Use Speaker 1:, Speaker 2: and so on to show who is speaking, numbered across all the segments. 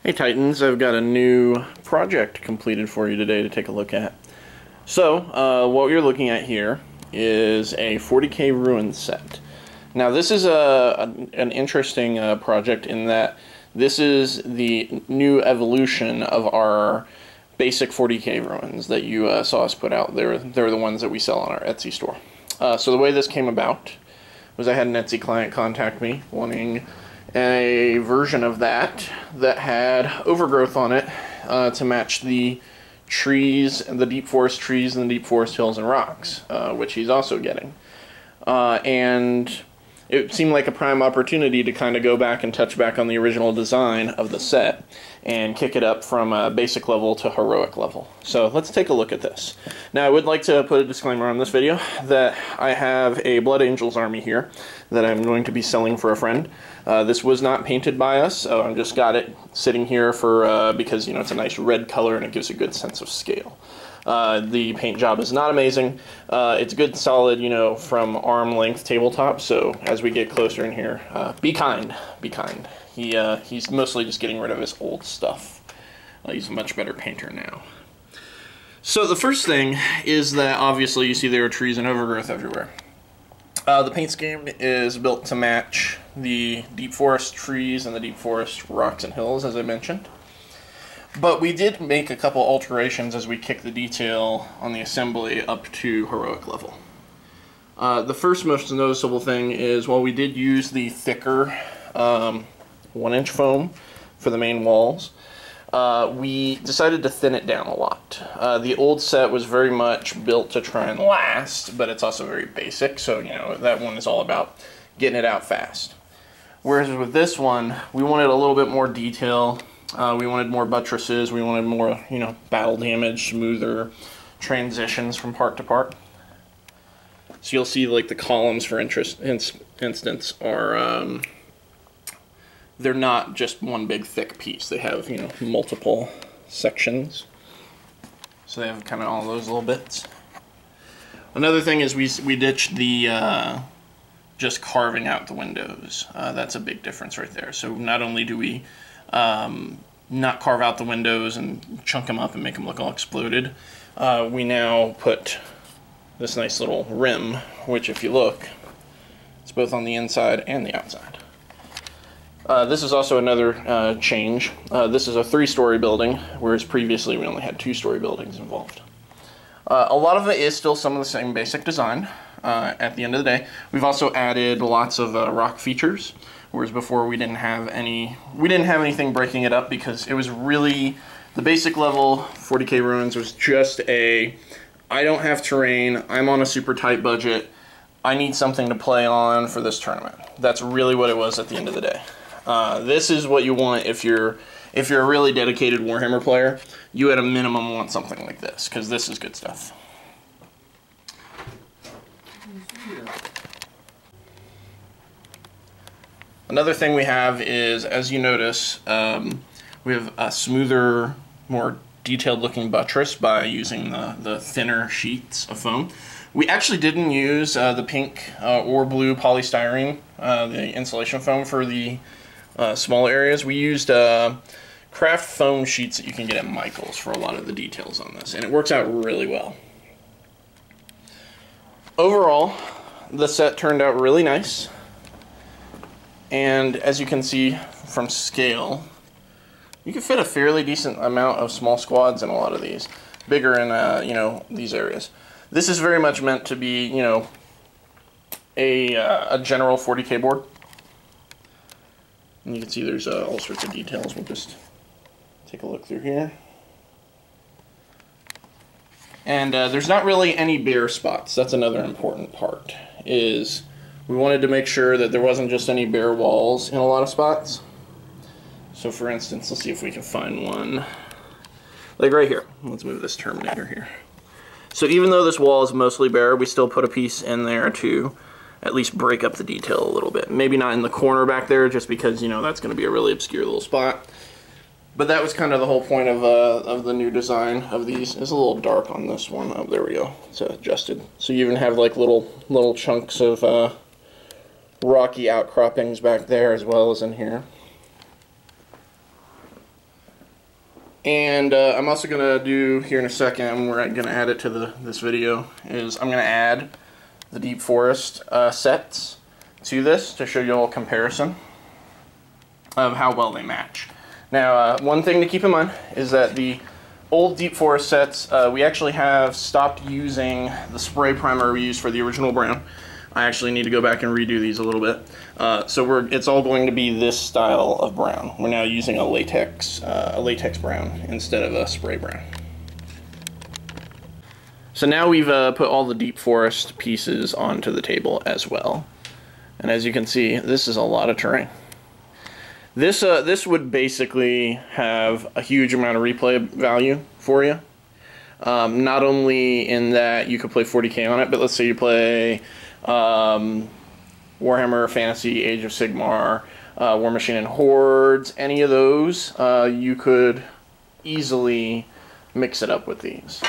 Speaker 1: Hey Titans, I've got a new project completed for you today to take a look at. So, what you're looking at here is a 40k ruin set. Now this is an interesting project in that this is the new evolution of our basic 40k ruins that you saw us put out. They're the ones that we sell on our Etsy store. So the way this came about was I had an Etsy client contact me wanting a version of that had overgrowth on it to match the trees, the deep forest trees and the deep forest hills and rocks, which he's also getting. And it seemed like a prime opportunity to kind of go back and touch back on the original design of the set and kick it up from basic level to heroic level. So let's take a look at this. Now I would like to put a disclaimer on this video that I have a Blood Angels army here that I'm going to be selling for a friend. This was not painted by us, so I just got it sitting here for because it's a nice red color and it gives a good sense of scale. The paint job is not amazing. It's good, solid, from arm length tabletop. So as we get closer in here, be kind, be kind. He's mostly just getting rid of his old stuff. He's a much better painter now. So the first thing is that obviously you see there are trees and overgrowth everywhere. The paint scheme is built to match the deep forest trees and the deep forest rocks and hills, as I mentioned. But we did make a couple alterations as we kicked the detail on the assembly up to heroic level. The first most noticeable thing is while we did use the thicker 1-inch foam for the main walls, we decided to thin it down a lot. The old set was very much built to try and last, but it's also very basic, so that one is all about getting it out fast. Whereas with this one, we wanted a little bit more detail. We wanted more buttresses, we wanted more, battle damage, smoother transitions from part to part. So you'll see like the columns, for instance, are, they're not just one big thick piece. They have, multiple sections. So they have kind of all those little bits. Another thing is we ditched the just carving out the windows. That's a big difference right there. So not only do we not carve out the windows and chunk them up and make them look all exploded, we now put this nice little rim, which if you look, it's both on the inside and the outside. This is also another change. This is a 3-story building, whereas previously we only had 2-story buildings involved. A lot of it is still some of the same basic design. At the end of the day, we've also added lots of rock features, whereas before we didn't have anything breaking it up, because it was really the basic level 40k ruins was just I don't have terrain, I'm on a super tight budget, I need something to play on for this tournament. That's really what it was at the end of the day. This is what you want if you're a really dedicated Warhammer player. You at a minimum want something like this, because this is good stuff. Another thing we have is, as you notice, we have a smoother, more detailed looking buttress by using the thinner sheets of foam. We actually didn't use the pink or blue polystyrene, the insulation foam for the small areas. We used craft foam sheets that you can get at Michael's for a lot of the details on this, and it works out really well. Overall, the set turned out really nice, and as you can see from scale, you can fit a fairly decent amount of small squads in a lot of these, bigger in these areas. This is very much meant to be a general 40k board. And you can see there's all sorts of details. We'll just take a look through here. And there's not really any bare spots. That's another important part, is we wanted to make sure that there wasn't just any bare walls in a lot of spots. So for instance, let's see if we can find one. Like right here. Let's move this Terminator here. So even though this wall is mostly bare, we still put a piece in there to at least break up the detail a little bit. Maybe not in the corner back there, just because, that's going to be a really obscure little spot. But that was kind of the whole point of the new design of these. It's a little dark on this one. Oh, there we go. It's adjusted. So you even have like little chunks of rocky outcroppings back there as well as in here. And I'm also going to do here in a second, we're going to add it to this video, is I'm going to add the Deep Forest sets to this to show you all a comparison of how well they match. Now, one thing to keep in mind is that the old Deep Forest sets, we actually have stopped using the spray primer we used for the original brown. I actually need to go back and redo these a little bit. So it's all going to be this style of brown. We're now using a latex brown instead of a spray brown. So now we've put all the Deep Forest pieces onto the table as well. And as you can see, this is a lot of terrain. This would basically have a huge amount of replay value for you. Not only in that you could play 40K on it, but let's say you play Warhammer Fantasy, Age of Sigmar, War Machine and Hordes, any of those, you could easily mix it up with these.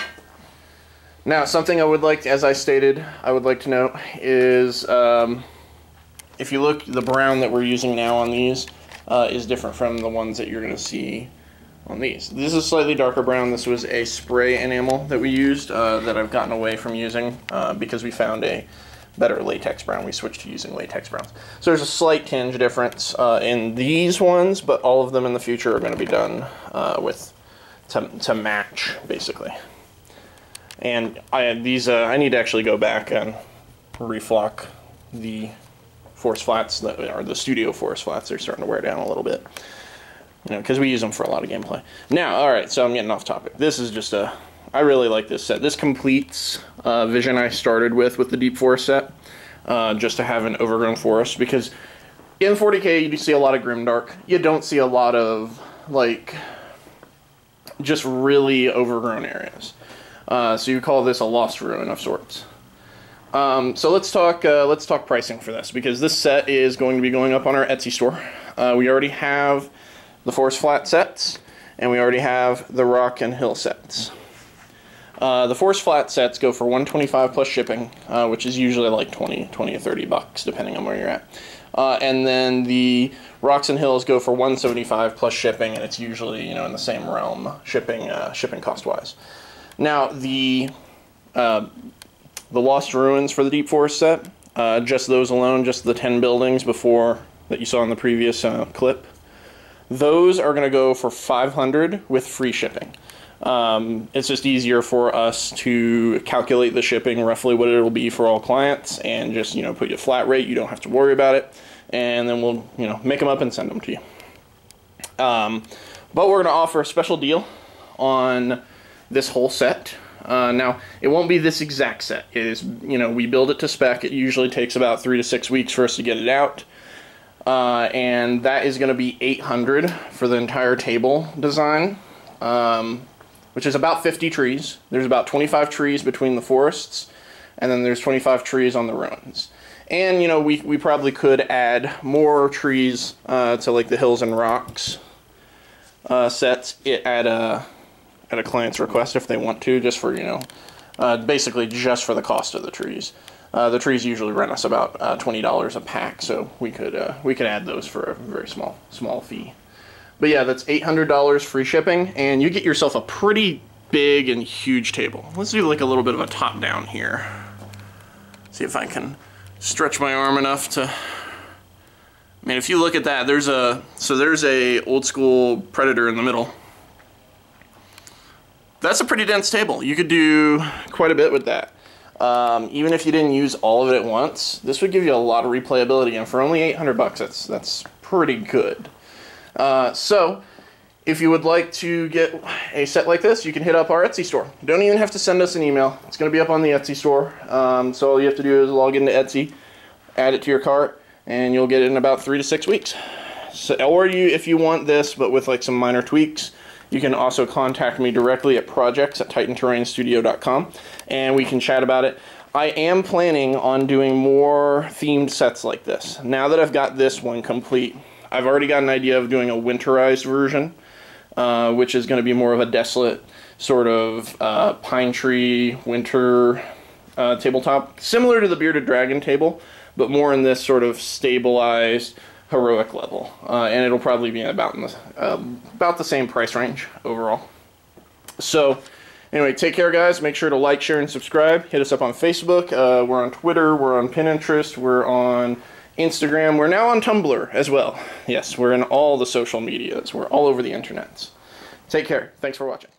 Speaker 1: Now, something I would like, as I stated, I would like to note is, if you look, the brown that we're using now on these is different from the ones that you're going to see on these. This is slightly darker brown. This was a spray enamel that we used that I've gotten away from using because we found a better latex brown. We switched to using latex browns. So there's a slight tinge difference in these ones, but all of them in the future are going to be done to match, basically. And I need to actually go back and reflock the forest flats that are the studio forest flats. They're starting to wear down a little bit, you know, because we use them for a lot of gameplay. Now, all right, so I'm getting off topic. This is just I really like this set. This completes vision I started with the Deep Forest set, just to have an overgrown forest, because in 40K you do see a lot of grimdark. You don't see a lot of like just really overgrown areas. So you call this a lost ruin of sorts. So let's talk pricing for this, because this set is going to be going up on our Etsy store. We already have the forest flat sets, and we already have the rock and hill sets. The forest flat sets go for $125 plus shipping, which is usually like 20 to 30 bucks, depending on where you're at. And then the rocks and hills go for $175 plus shipping, and it's usually, you know, in the same realm, shipping cost wise. Now the Lost Ruins for the Deep Forest set, just those alone, just the 10 buildings before that you saw in the previous clip, those are going to go for $500 with free shipping. It's just easier for us to calculate the shipping, roughly what it will be for all clients, and just, you know, put you a flat rate. You don't have to worry about it, and then we'll, you know, make them up and send them to you. But we're going to offer a special deal on this whole set. Now, it won't be this exact set. It is, you know, we build it to spec. It usually takes about 3 to 6 weeks for us to get it out. And that is going to be $800 for the entire table design, which is about 50 trees. There's about 25 trees between the forests, and then there's 25 trees on the ruins. And, you know, we probably could add more trees to, like, the hills and rocks sets at a client's request if they want to, just for, you know, basically just for the cost of the trees. The trees usually rent us about $20 a pack, so we could add those for a very small fee. But yeah, that's $800 free shipping, and you get yourself a pretty big and huge table. Let's do like a little bit of a top down here. See if I can stretch my arm enough to. I mean, if you look at that, there's a old school Predator in the middle. That's a pretty dense table. You could do quite a bit with that. Even if you didn't use all of it at once, this would give you a lot of replayability, and for only 800 bucks, that's pretty good. So, if you would like to get a set like this, you can hit up our Etsy store. You don't even have to send us an email. It's going to be up on the Etsy store. So all you have to do is log into Etsy, add it to your cart, and you'll get it in about 3 to 6 weeks. So, or if you want this, but with like some minor tweaks, you can also contact me directly at projects@titanterrainstudio.com, and we can chat about it. I am planning on doing more themed sets like this. Now that I've got this one complete, I've already got an idea of doing a winterized version, which is going to be more of a desolate sort of pine tree winter tabletop, similar to the Bearded Dragon table, but more in this sort of stabilized heroic level, and it'll probably be about the same price range overall. So anyway, take care, guys. Make sure to like, share, and subscribe. Hit us up on Facebook. We're on Twitter. We're on Pinterest. We're on Instagram. We're now on Tumblr as well. Yes, we're in all the social medias. We're all over the internets. Take care. Thanks for watching.